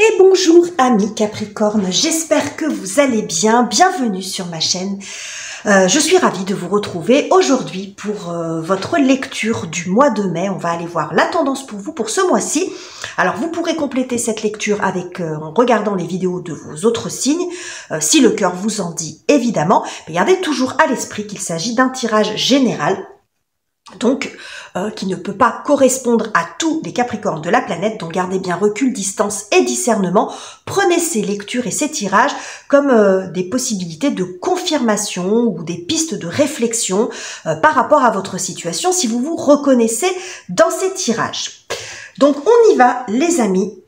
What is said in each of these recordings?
Et bonjour amis Capricorne, j'espère que vous allez bien, bienvenue sur ma chaîne. Je suis ravie de vous retrouver aujourd'hui pour votre lecture du mois de mai. On va aller voir la tendance pour vous pour ce mois-ci. Alors vous pourrez compléter cette lecture avec en regardant les vidéos de vos autres signes, si le cœur vous en dit évidemment. Mais gardez toujours à l'esprit qu'il s'agit d'un tirage général. Donc, qui ne peut pas correspondre à tous les Capricornes de la planète, donc gardez bien recul, distance et discernement. Prenez ces lectures et ces tirages comme des possibilités de confirmation ou des pistes de réflexion par rapport à votre situation, si vous vous reconnaissez dans ces tirages. Donc, on y va, les amis.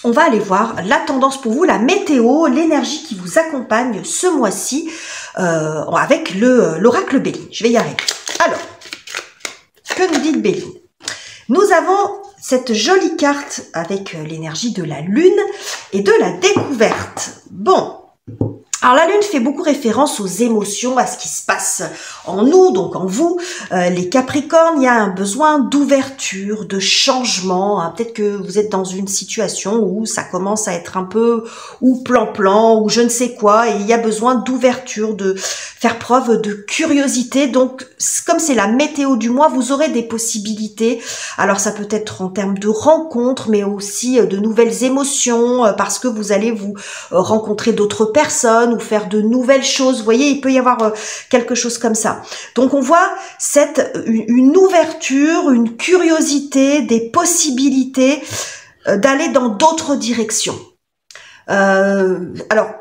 On va aller voir la tendance pour vous, la météo, l'énergie qui vous accompagne ce mois-ci avec l'oracle Béline. Je vais y arriver. Alors, que nous dit Béline? Nous avons cette jolie carte avec l'énergie de la lune et de la découverte. Bon, alors la lune fait beaucoup référence aux émotions, à ce qui se passe en nous, donc en vous, les Capricornes. Il y a un besoin d'ouverture, de changement, hein. Peut-être que vous êtes dans une situation où ça commence à être un peu ou plan-plan ou je ne sais quoi, et il y a besoin d'ouverture, de faire preuve de curiosité. Donc comme c'est la météo du mois, vous aurez des possibilités. Alors ça peut être en termes de rencontres, mais aussi de nouvelles émotions, parce que vous allez vous rencontrer d'autres personnes ou faire de nouvelles choses. Vous voyez, il peut y avoir quelque chose comme ça. Donc on voit une ouverture, une curiosité, des possibilités d'aller dans d'autres directions. Alors,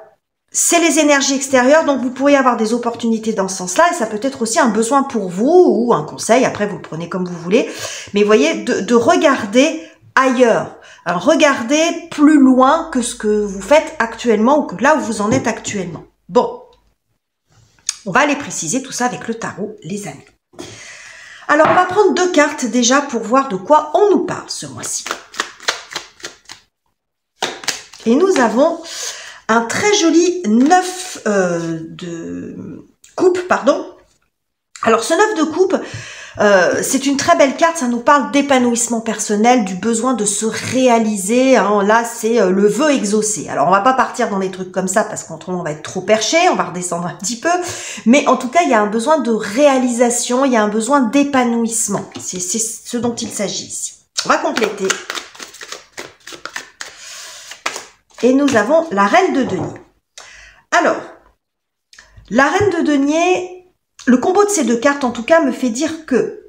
c'est les énergies extérieures, donc vous pourriez avoir des opportunités dans ce sens-là, et ça peut être aussi un besoin pour vous, ou un conseil, après vous le prenez comme vous voulez, mais vous voyez, de regarder ailleurs. Alors, regardez plus loin que ce que vous faites actuellement, ou que là où vous en êtes actuellement. Bon, on va aller préciser tout ça avec le tarot, les amis. Alors, on va prendre deux cartes déjà pour voir de quoi on nous parle ce mois-ci. Et nous avons un très joli 9 de coupe, pardon. Alors, ce 9 de coupe, c'est une très belle carte, ça nous parle d'épanouissement personnel, du besoin de se réaliser, hein. Là c'est le vœu exaucé. Alors on va pas partir dans des trucs comme ça parce qu'autrement on va être trop perché, on va redescendre un petit peu, mais en tout cas il y a un besoin de réalisation, il y a un besoin d'épanouissement, c'est ce dont il s'agit ici. On va compléter. Et nous avons la reine de denier. Alors, la reine de denier, le combo de ces deux cartes, en tout cas, me fait dire que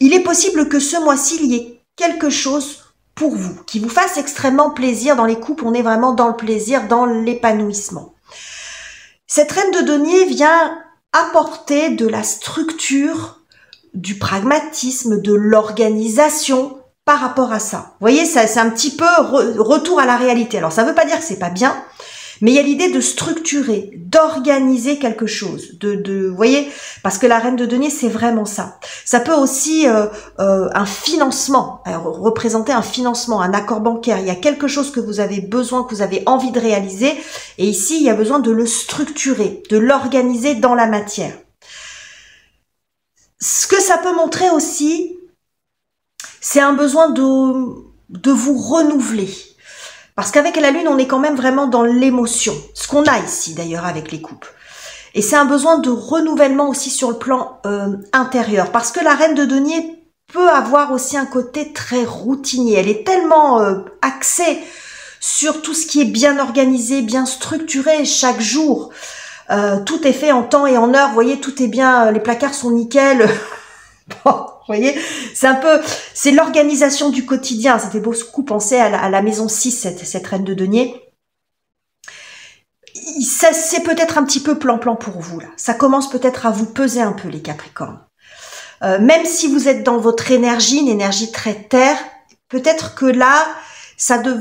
il est possible que ce mois-ci, il y ait quelque chose pour vous, qui vous fasse extrêmement plaisir. Dans les couples, on est vraiment dans le plaisir, dans l'épanouissement. Cette reine de denier vient apporter de la structure, du pragmatisme, de l'organisation par rapport à ça. Vous voyez, c'est un petit peu retour à la réalité. Alors, ça ne veut pas dire que c'est pas bien, mais il y a l'idée de structurer, d'organiser quelque chose, vous voyez, parce que la reine de denier, c'est vraiment ça. Ça peut aussi un financement, représenter un financement, un accord bancaire. Il y a quelque chose que vous avez besoin, que vous avez envie de réaliser, et ici, il y a besoin de le structurer, de l'organiser dans la matière. Ce que ça peut montrer aussi, c'est un besoin de vous renouveler. Parce qu'avec la lune, on est quand même vraiment dans l'émotion. Ce qu'on a ici, d'ailleurs, avec les coupes. Et c'est un besoin de renouvellement aussi sur le plan intérieur. Parce que la reine de denier peut avoir aussi un côté très routinier. Elle est tellement axée sur tout ce qui est bien organisé, bien structuré chaque jour. Tout est fait en temps et en heure. Vous voyez, tout est bien, les placards sont nickel. Bon, vous voyez, c'est l'organisation du quotidien. Ça fait beaucoup penser à la maison 6, cette reine de denier. C'est peut-être un petit peu plan-plan pour vous, là. Ça commence peut-être à vous peser un peu, les Capricornes. Même si vous êtes dans votre énergie, une énergie très terre, peut-être que là,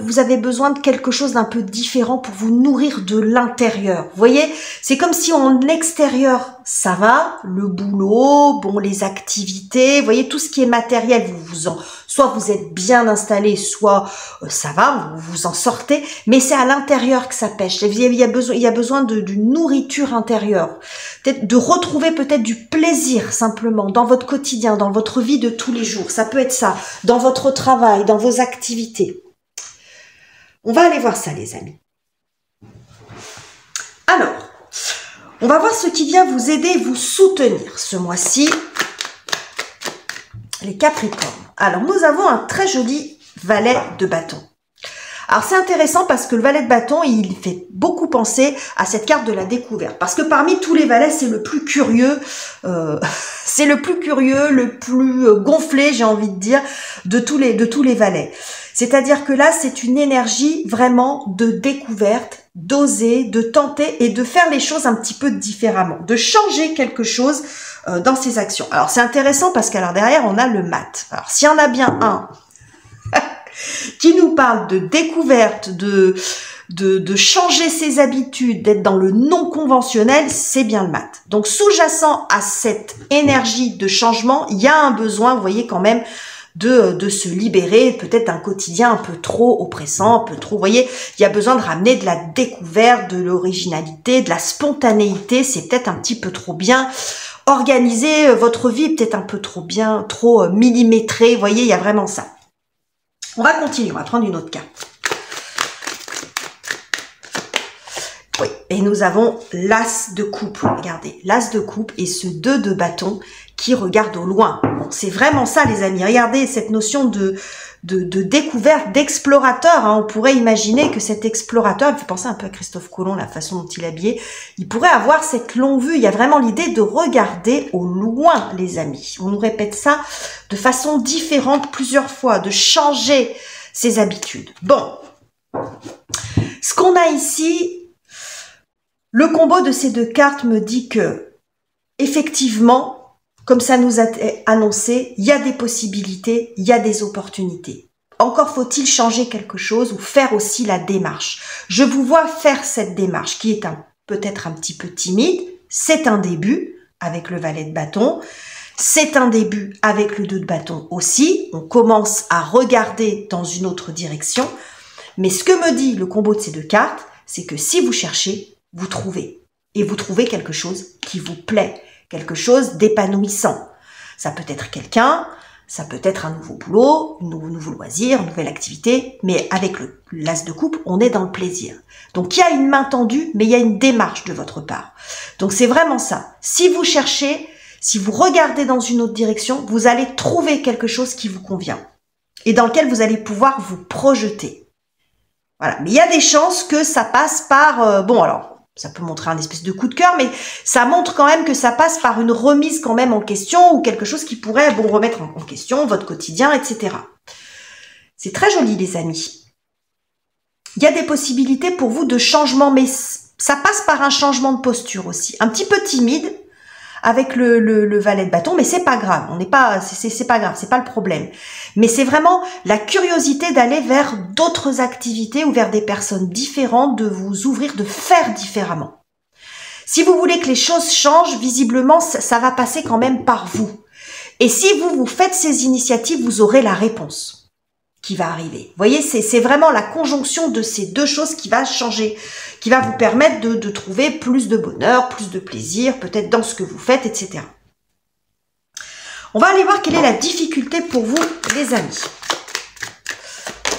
vous avez besoin de quelque chose d'un peu différent pour vous nourrir de l'intérieur. Vous voyez, c'est comme si en extérieur, ça va, le boulot, bon, les activités, vous voyez, tout ce qui est matériel, soit vous êtes bien installé, soit ça va, vous vous en sortez, mais c'est à l'intérieur que ça pêche. Il y a besoin d'une nourriture intérieure, peut-être de retrouver peut-être du plaisir simplement dans votre quotidien, dans votre vie de tous les jours. Ça peut être ça, dans votre travail, dans vos activités. On va aller voir ça, les amis. Alors, on va voir ce qui vient vous aider, vous soutenir ce mois-ci, les Capricornes. Alors, nous avons un très joli valet de bâton. Alors, c'est intéressant parce que le valet de bâton, il fait beaucoup penser à cette carte de la découverte. Parce que parmi tous les valets, c'est le plus curieux, le plus gonflé, j'ai envie de dire, de tous les valets. C'est-à-dire que là, c'est une énergie vraiment de découverte, d'oser, de tenter et de faire les choses un petit peu différemment, de changer quelque chose dans ses actions. Alors, c'est intéressant parce qu'alors derrière, on a le mat. Alors, s'il y en a bien un qui nous parle de découverte, de changer ses habitudes, d'être dans le non conventionnel, c'est bien le mat. Donc, sous-jacent à cette énergie de changement, il y a un besoin, vous voyez, quand même, de se libérer peut-être d'un quotidien un peu trop oppressant, un peu trop, vous voyez, il y a besoin de ramener de la découverte, de l'originalité, de la spontanéité, c'est peut-être un petit peu trop bien organisé, votre vie est peut-être un peu trop bien, trop millimétrée, vous voyez, il y a vraiment ça. On va continuer, on va prendre une autre carte. Oui, et nous avons l'as de coupe, regardez, l'as de coupe et ce 2 de bâton qui regarde au loin. Bon, c'est vraiment ça, les amis. Regardez cette notion de découverte, d'explorateur. Hein. On pourrait imaginer que cet explorateur, il me fait penser un peu à Christophe Colomb, la façon dont il est habillé, il pourrait avoir cette longue vue. Il y a vraiment l'idée de regarder au loin, les amis. On nous répète ça de façon différente plusieurs fois, de changer ses habitudes. Bon, ce qu'on a ici, le combo de ces deux cartes me dit que, effectivement, comme ça nous a annoncé, il y a des possibilités, il y a des opportunités. Encore faut-il changer quelque chose ou faire aussi la démarche. Je vous vois faire cette démarche qui est peut-être un petit peu timide. C'est un début avec le valet de bâton. C'est un début avec le 2 de bâton aussi. On commence à regarder dans une autre direction. Mais ce que me dit le combo de ces deux cartes, c'est que si vous cherchez, vous trouvez. Et vous trouvez quelque chose qui vous plaît. Quelque chose d'épanouissant. Ça peut être quelqu'un, ça peut être un nouveau boulot, un nouveau loisir, une nouvelle activité, mais avec l'as de coupe, on est dans le plaisir. Donc il y a une main tendue, mais il y a une démarche de votre part. Donc c'est vraiment ça. Si vous cherchez, si vous regardez dans une autre direction, vous allez trouver quelque chose qui vous convient et dans lequel vous allez pouvoir vous projeter. Voilà. Mais il y a des chances que ça passe par... bon alors... Ça peut montrer un espèce de coup de cœur, mais ça montre quand même que ça passe par une remise quand même en question ou quelque chose qui pourrait remettre en question votre quotidien, etc. C'est très joli, les amis. Il y a des possibilités pour vous de changement, mais ça passe par un changement de posture aussi. Un petit peu timide avec le valet de bâton, mais c'est pas grave. On n'est pas, c'est pas grave, c'est pas le problème. Mais c'est vraiment la curiosité d'aller vers d'autres activités ou vers des personnes différentes, de vous ouvrir, de faire différemment. Si vous voulez que les choses changent, visiblement, ça va passer quand même par vous. Et si vous faites ces initiatives, vous aurez la réponse qui va arriver. Vous voyez, c'est vraiment la conjonction de ces deux choses qui va changer, qui va vous permettre de trouver plus de bonheur, plus de plaisir, peut-être dans ce que vous faites, etc. On va aller voir quelle est la difficulté pour vous, les amis.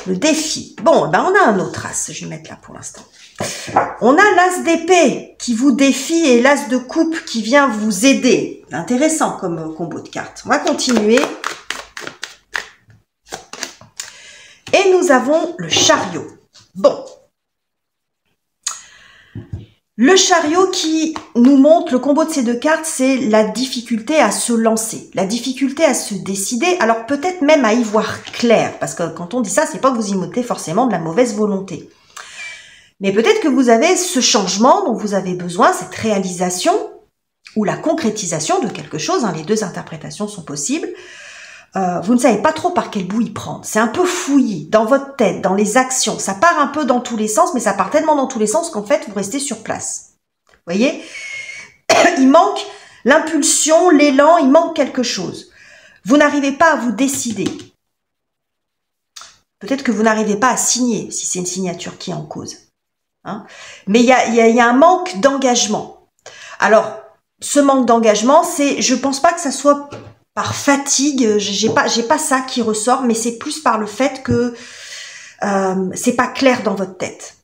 Le défi. Bon, ben on a un autre as, je vais mettre là pour l'instant. On a l'as d'épée qui vous défie et l'as de coupe qui vient vous aider. Intéressant comme combo de cartes. On va continuer. Et nous avons le chariot. Bon. Le chariot qui nous montre, le combo de ces deux cartes, c'est la difficulté à se lancer, la difficulté à se décider, alors peut-être même à y voir clair, parce que quand on dit ça, c'est pas que vous y mettez forcément de la mauvaise volonté. Mais peut-être que vous avez ce changement dont vous avez besoin, cette réalisation, ou la concrétisation de quelque chose, hein, les deux interprétations sont possibles, vous ne savez pas trop par quel bout y prendre. C'est un peu fouillis dans votre tête, dans les actions. Ça part un peu dans tous les sens, mais ça part tellement dans tous les sens qu'en fait, vous restez sur place. Vous voyez? Il manque l'impulsion, l'élan, il manque quelque chose. Vous n'arrivez pas à vous décider. Peut-être que vous n'arrivez pas à signer, si c'est une signature qui est en cause. Hein? Mais il y a un manque d'engagement. Alors, ce manque d'engagement, je pense pas que ça soit par fatigue, j'ai pas ça qui ressort, mais c'est plus par le fait que c'est pas clair dans votre tête.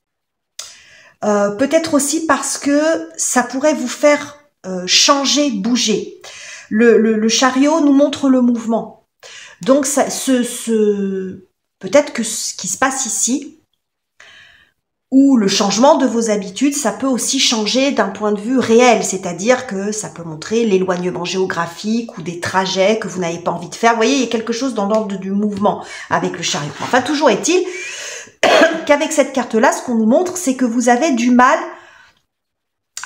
Peut-être aussi parce que ça pourrait vous faire changer, bouger. Le chariot nous montre le mouvement. Donc, peut-être que ce qui se passe ici, ou le changement de vos habitudes, ça peut aussi changer d'un point de vue réel, c'est-à-dire que ça peut montrer l'éloignement géographique ou des trajets que vous n'avez pas envie de faire. Vous voyez, il y a quelque chose dans l'ordre du mouvement avec le chariot. Enfin, toujours est-il qu'avec cette carte-là, ce qu'on nous montre, c'est que vous avez du mal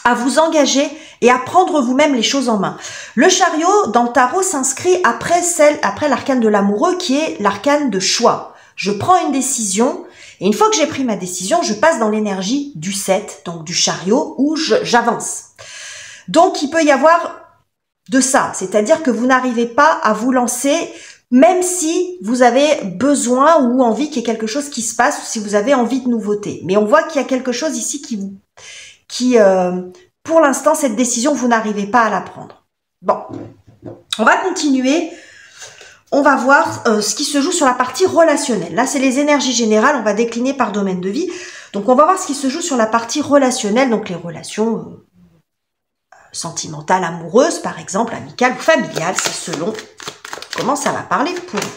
à vous engager et à prendre vous-même les choses en main. Le chariot, dans le tarot, s'inscrit après l'arcane de l'amoureux, qui est l'arcane de choix. Je prends une décision, et une fois que j'ai pris ma décision, je passe dans l'énergie du 7, donc du chariot, où j'avance. Donc, il peut y avoir de ça, c'est-à-dire que vous n'arrivez pas à vous lancer, même si vous avez besoin ou envie qu'il y ait quelque chose qui se passe, ou si vous avez envie de nouveauté. Mais on voit qu'il y a quelque chose ici qui pour l'instant, cette décision, vous n'arrivez pas à la prendre. Bon, on va continuer. On va voir ce qui se joue sur la partie relationnelle. Là, c'est les énergies générales. On va décliner par domaine de vie. Donc, on va voir ce qui se joue sur la partie relationnelle. Donc, les relations sentimentales, amoureuses, par exemple, amicales ou familiales. C'est selon comment ça va parler pour vous.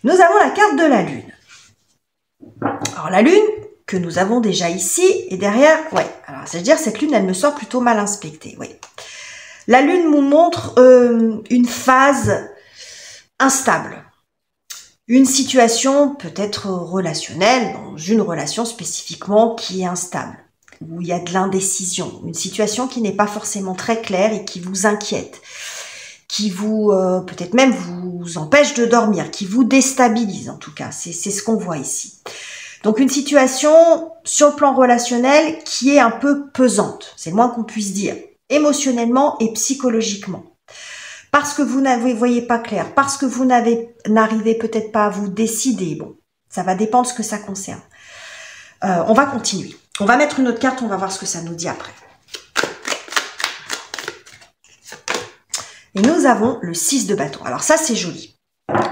Nous avons la carte de la Lune. Alors, la Lune, que nous avons déjà ici, et derrière, ouais. Alors, c'est-à-dire, cette Lune, elle me sort plutôt mal inspectée, oui. La Lune nous montre une phase instable. Une situation peut-être relationnelle, dans une relation spécifiquement qui est instable, où il y a de l'indécision, une situation qui n'est pas forcément très claire et qui vous inquiète, qui vous, peut-être même vous empêche de dormir, qui vous déstabilise en tout cas, c'est ce qu'on voit ici. Donc une situation sur le plan relationnel qui est un peu pesante, c'est le moins qu'on puisse dire, émotionnellement et psychologiquement. Parce que vous ne voyez pas clair, parce que vous n'arrivez peut-être pas à vous décider. Bon, ça va dépendre de ce que ça concerne. On va continuer. On va mettre une autre carte, on va voir ce que ça nous dit après. Et nous avons le 6 de bâton. Alors ça, c'est joli.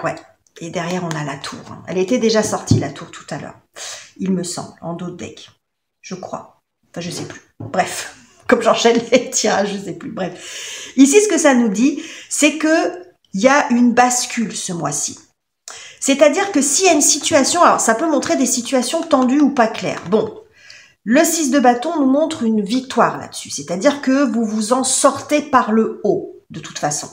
Ouais. Et derrière, on a la tour. Elle était déjà sortie, la tour, tout à l'heure. Il me semble, en dos de deck. Je crois. Enfin, je sais plus. Bref. Comme j'enchaîne les tirages, je sais plus. Bref. Ici, ce que ça nous dit, c'est que il y a une bascule ce mois-ci. C'est-à-dire que s'il y a une situation, alors ça peut montrer des situations tendues ou pas claires. Bon, le 6 de bâton nous montre une victoire là-dessus. C'est-à-dire que vous vous en sortez par le haut, de toute façon.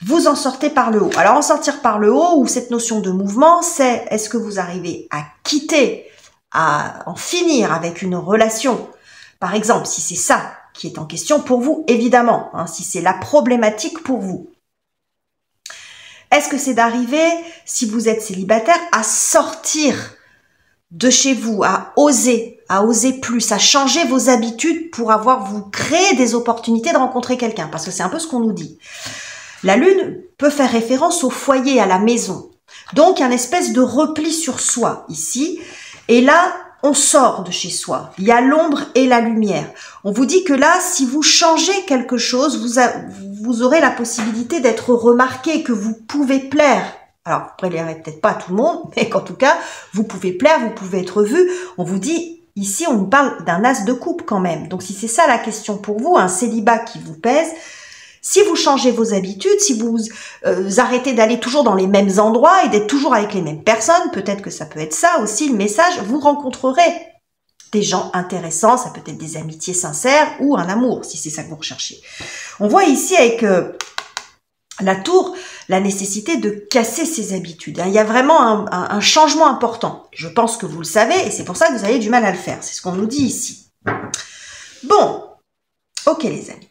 Vous en sortez par le haut. Alors, en sortir par le haut, ou cette notion de mouvement, c'est est-ce que vous arrivez à quitter, à en finir avec une relation? Par exemple, si c'est ça qui est en question pour vous, évidemment, hein, si c'est la problématique pour vous. Est-ce que c'est d'arriver, si vous êtes célibataire, à sortir de chez vous, à oser plus, à changer vos habitudes pour vous créer des opportunités de rencontrer quelqu'un? Parce que c'est un peu ce qu'on nous dit. La Lune peut faire référence au foyer, à la maison. Donc, un espèce de repli sur soi ici. Et là, on sort de chez soi. Il y a l'ombre et la lumière. On vous dit que là, si vous changez quelque chose, vous aurez la possibilité d'être remarqué, que vous pouvez plaire. Alors, vous ne plairez peut-être pas à tout le monde, mais qu'en tout cas, vous pouvez plaire, vous pouvez être vu. On vous dit, ici, on nous parle d'un as de coupe quand même. Donc, si c'est ça la question pour vous, un célibat qui vous pèse, si vous changez vos habitudes, si vous arrêtez d'aller toujours dans les mêmes endroits et d'être toujours avec les mêmes personnes, peut-être que ça peut être ça aussi le message, vous rencontrerez des gens intéressants, ça peut être des amitiés sincères ou un amour, si c'est ça que vous recherchez. On voit ici avec la tour la nécessité de casser ses habitudes. Il y a vraiment un changement important. Je pense que vous le savez et c'est pour ça que vous avez du mal à le faire. C'est ce qu'on nous dit ici. Bon, ok les amis.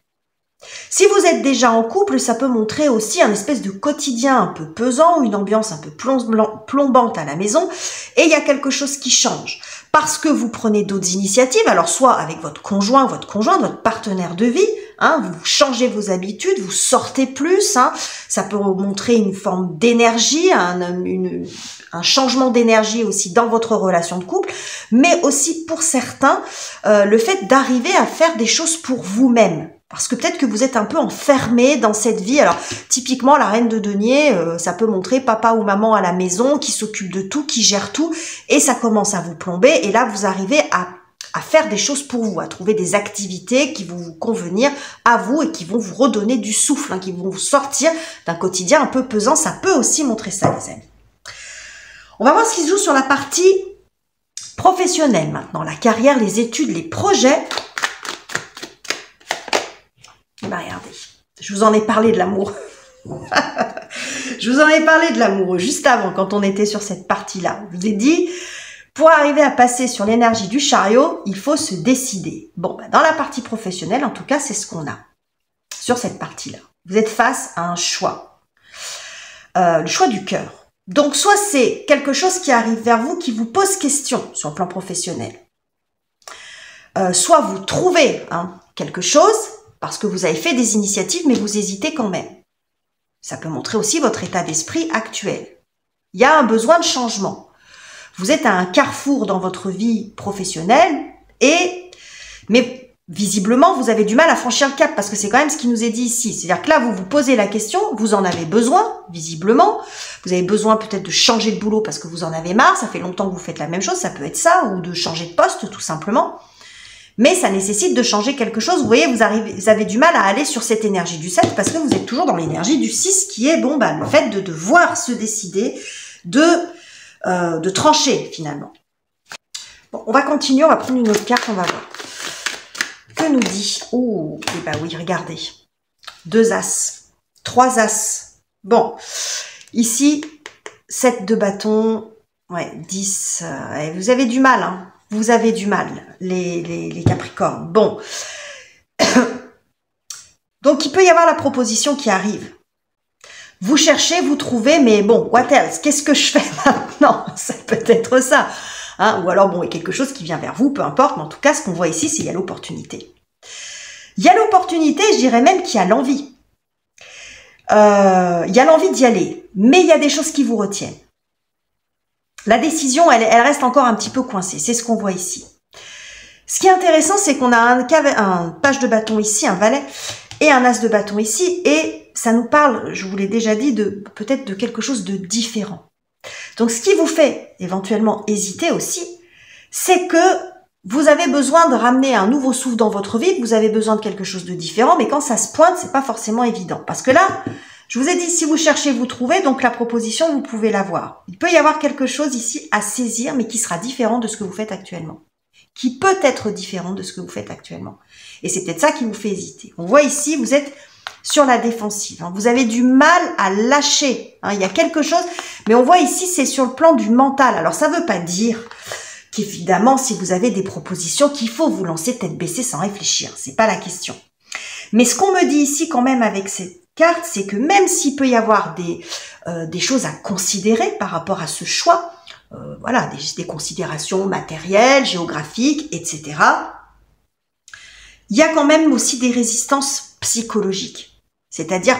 Si vous êtes déjà en couple, ça peut montrer aussi un espèce de quotidien un peu pesant, une ambiance un peu plombante à la maison, et il y a quelque chose qui change. Parce que vous prenez d'autres initiatives, alors soit avec votre conjoint, votre partenaire de vie, hein, vous changez vos habitudes, vous sortez plus, hein, ça peut montrer une forme d'énergie, un changement d'énergie aussi dans votre relation de couple, mais aussi pour certains, le fait d'arriver à faire des choses pour vous-même. Parce que peut-être que vous êtes un peu enfermé dans cette vie. Alors, typiquement, la reine de denier, ça peut montrer papa ou maman à la maison qui s'occupe de tout, qui gère tout, et ça commence à vous plomber. Et là, vous arrivez à faire des choses pour vous, à trouver des activités qui vont vous convenir à vous et qui vont vous redonner du souffle, hein, qui vont vous sortir d'un quotidien un peu pesant. Ça peut aussi montrer ça, les amis. On va voir ce qui se joue sur la partie professionnelle maintenant. La carrière, les études, les projets. Bah regardez, je vous en ai parlé de l'amour. Je vous en ai parlé de l'amour juste avant, quand on était sur cette partie-là. Je vous ai dit, pour arriver à passer sur l'énergie du chariot, il faut se décider. Bon, bah, dans la partie professionnelle, en tout cas, c'est ce qu'on a sur cette partie-là. Vous êtes face à un choix. Le choix du cœur. Donc, soit c'est quelque chose qui arrive vers vous, qui vous pose question sur le plan professionnel. Soit vous trouvez quelque chose, parce que vous avez fait des initiatives, mais vous hésitez quand même. Ça peut montrer aussi votre état d'esprit actuel. Il y a un besoin de changement. Vous êtes à un carrefour dans votre vie professionnelle, mais visiblement, vous avez du mal à franchir le cap, parce que c'est quand même ce qui nous est dit ici. C'est-à-dire que là, vous vous posez la question, vous en avez besoin, visiblement. Vous avez besoin peut-être de changer de boulot parce que vous en avez marre, ça fait longtemps que vous faites la même chose, ça peut être ça, ou de changer de poste, tout simplement. Mais ça nécessite de changer quelque chose. Vous voyez, vous avez du mal à aller sur cette énergie du 7 parce que vous êtes toujours dans l'énergie du 6 qui est bon, bah, le fait de devoir se décider, de trancher finalement. Bon, on va continuer, on va prendre une autre carte, on va voir. Que nous dit? Oh, eh bah oui, regardez. 2 As, 3 As. Bon, ici, 7 de bâton, ouais, 10. Vous avez du mal, hein. Vous avez du mal, les Capricornes. Bon. Donc, il peut y avoir la proposition qui arrive. Vous cherchez, vous trouvez, mais bon, what else? Qu'est-ce que je fais maintenant? Ça peut être ça. Hein? Ou alors, bon, il y a quelque chose qui vient vers vous, peu importe. Mais en tout cas, ce qu'on voit ici, c'est qu'il y a l'opportunité. Il y a l'opportunité, je dirais même qu'il y a l'envie. Il y a l'envie d'y aller. Mais il y a des choses qui vous retiennent. La décision, elle reste encore un petit peu coincée. C'est ce qu'on voit ici. Ce qui est intéressant, c'est qu'on a un page de bâton ici, un valet, et un as de bâton ici. Et ça nous parle, je vous l'ai déjà dit, peut-être de quelque chose de différent. Donc, ce qui vous fait éventuellement hésiter aussi, c'est que vous avez besoin de ramener un nouveau souffle dans votre vie, que vous avez besoin de quelque chose de différent, mais quand ça se pointe, c'est pas forcément évident. Parce que là, je vous ai dit, si vous cherchez, vous trouvez, donc la proposition, vous pouvez l'avoir. Il peut y avoir quelque chose ici à saisir, mais qui sera différent de ce que vous faites actuellement. Qui peut être différent de ce que vous faites actuellement. Et c'est peut-être ça qui vous fait hésiter. On voit ici, vous êtes sur la défensive. Vous avez du mal à lâcher. Il y a quelque chose, mais on voit ici, c'est sur le plan du mental. Alors, ça ne veut pas dire qu'évidemment, si vous avez des propositions, qu'il faut vous lancer tête baissée sans réfléchir. C'est pas la question. Mais ce qu'on me dit ici quand même avec cette carte, c'est que même s'il peut y avoir des choses à considérer par rapport à ce choix, voilà, des considérations matérielles, géographiques, etc., il y a quand même aussi des résistances psychologiques, c'est-à-dire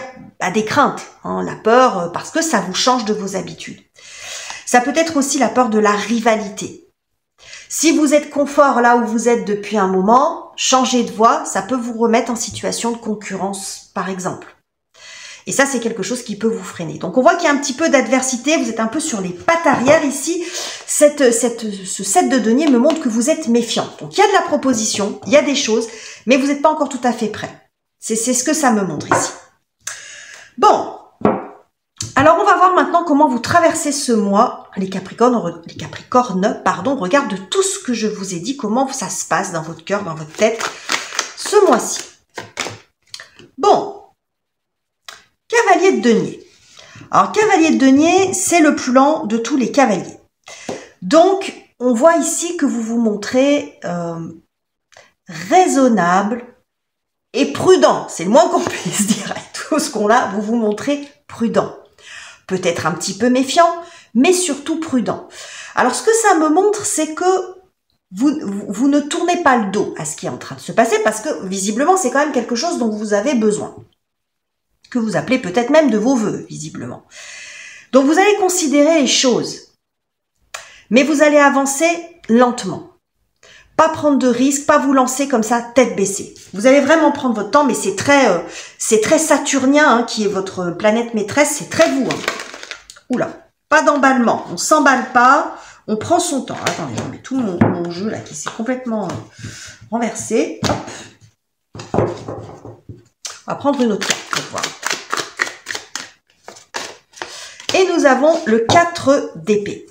des craintes, la peur, parce que ça vous change de vos habitudes. Ça peut être aussi la peur de la rivalité. Si vous êtes confort là où vous êtes depuis un moment, changer de voie, ça peut vous remettre en situation de concurrence, par exemple. Et ça, c'est quelque chose qui peut vous freiner. Donc, on voit qu'il y a un petit peu d'adversité. Vous êtes un peu sur les pattes arrière ici. Ce 7 de denier me montre que vous êtes méfiant. Donc, il y a de la proposition, il y a des choses, mais vous n'êtes pas encore tout à fait prêt. C'est ce que ça me montre ici. Bon. Alors, on va voir maintenant comment vous traversez ce mois. Les Capricornes, regarde tout ce que je vous ai dit, comment ça se passe dans votre cœur, dans votre tête, ce mois-ci. Bon. Cavalier de denier. Alors, cavalier de denier, c'est le plus lent de tous les cavaliers. Donc, on voit ici que vous vous montrez raisonnable, et prudent. C'est le moins qu'on puisse dire. Avec tout ce qu'on a, vous vous montrez prudent. Peut-être un petit peu méfiant, mais surtout prudent. Alors, ce que ça me montre, c'est que vous ne tournez pas le dos à ce qui est en train de se passer parce que, visiblement, c'est quand même quelque chose dont vous avez besoin. Que vous appelez peut-être même de vos voeux, visiblement. Donc, vous allez considérer les choses. Mais vous allez avancer lentement. Pas prendre de risques, pas vous lancer comme ça, tête baissée. Vous allez vraiment prendre votre temps, mais c'est très saturnien, hein, qui est votre planète maîtresse, c'est très vous. Hein. Oula, pas d'emballement, on s'emballe pas, on prend son temps. Attendez, je mets tout mon jeu là qui s'est complètement renversé. Hop. On va prendre une autre carte pour voir. Et nous avons le 4 d'épée.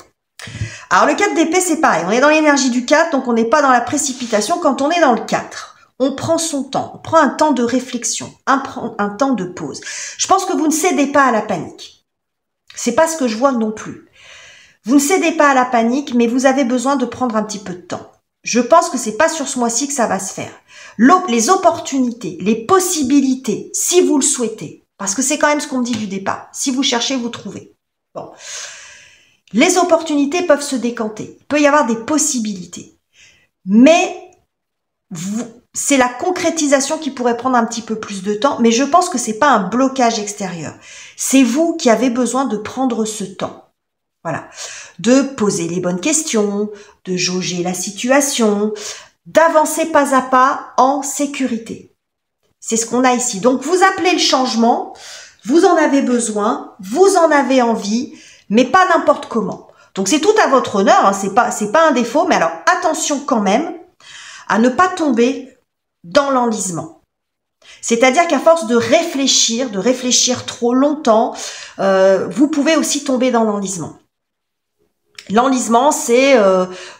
Alors, le 4 d'épée, c'est pareil. On est dans l'énergie du 4, donc on n'est pas dans la précipitation. Quand on est dans le 4, on prend son temps. On prend un temps de réflexion, un temps de pause. Je pense que vous ne cédez pas à la panique. C'est pas ce que je vois non plus. Vous ne cédez pas à la panique, mais vous avez besoin de prendre un petit peu de temps. Je pense que c'est pas sur ce mois-ci que ça va se faire. Les opportunités, les possibilités, si vous le souhaitez, parce que c'est quand même ce qu'on me dit du départ. Si vous cherchez, vous trouvez. Bon. Les opportunités peuvent se décanter. Il peut y avoir des possibilités. Mais c'est la concrétisation qui pourrait prendre un petit peu plus de temps. Mais je pense que c'est pas un blocage extérieur. C'est vous qui avez besoin de prendre ce temps. Voilà. De poser les bonnes questions, de jauger la situation, d'avancer pas à pas en sécurité. C'est ce qu'on a ici. Donc, vous appelez le changement, vous en avez besoin, vous en avez envie, mais pas n'importe comment. Donc, c'est tout à votre honneur, hein, c'est pas un défaut, mais alors, attention quand même à ne pas tomber dans l'enlisement. C'est-à-dire qu'à force de réfléchir trop longtemps, vous pouvez aussi tomber dans l'enlisement. L'enlisement, c'est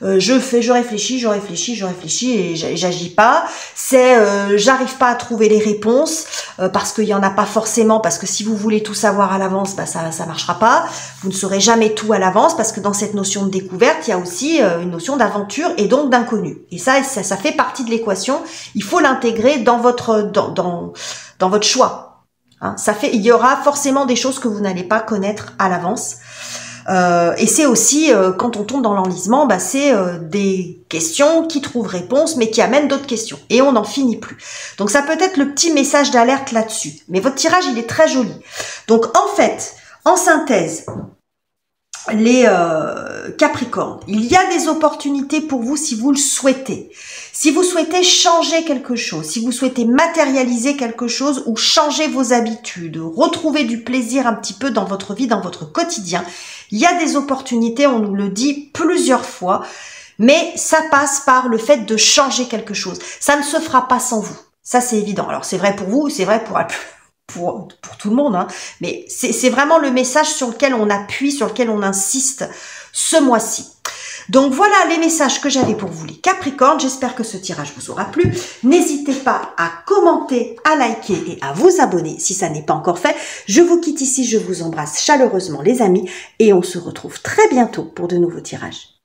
je réfléchis et j'agis pas. C'est j'arrive pas à trouver les réponses parce qu'il y en a pas forcément. Parce que si vous voulez tout savoir à l'avance, bah ça marchera pas. Vous ne saurez jamais tout à l'avance parce que dans cette notion de découverte, il y a aussi une notion d'aventure et donc d'inconnu. Et ça fait partie de l'équation. Il faut l'intégrer dans votre choix. Hein, il y aura forcément des choses que vous n'allez pas connaître à l'avance. Et c'est aussi, quand on tombe dans l'enlisement, bah, c'est des questions qui trouvent réponse, mais qui amènent d'autres questions. Et on n'en finit plus. Donc ça peut être le petit message d'alerte là-dessus. Mais votre tirage, il est très joli. Donc en fait, en synthèse, les Capricornes, il y a des opportunités pour vous si vous le souhaitez. Si vous souhaitez changer quelque chose, si vous souhaitez matérialiser quelque chose ou changer vos habitudes, retrouver du plaisir un petit peu dans votre vie, dans votre quotidien, il y a des opportunités, on nous le dit plusieurs fois, mais ça passe par le fait de changer quelque chose. Ça ne se fera pas sans vous. Ça, c'est évident. Alors, c'est vrai pour vous, c'est vrai pour tout le monde, hein. Mais c'est vraiment le message sur lequel on appuie, sur lequel on insiste ce mois-ci. Donc voilà les messages que j'avais pour vous les Capricornes. J'espère que ce tirage vous aura plu. N'hésitez pas à commenter, à liker et à vous abonner si ça n'est pas encore fait. Je vous quitte ici, je vous embrasse chaleureusement les amis et on se retrouve très bientôt pour de nouveaux tirages.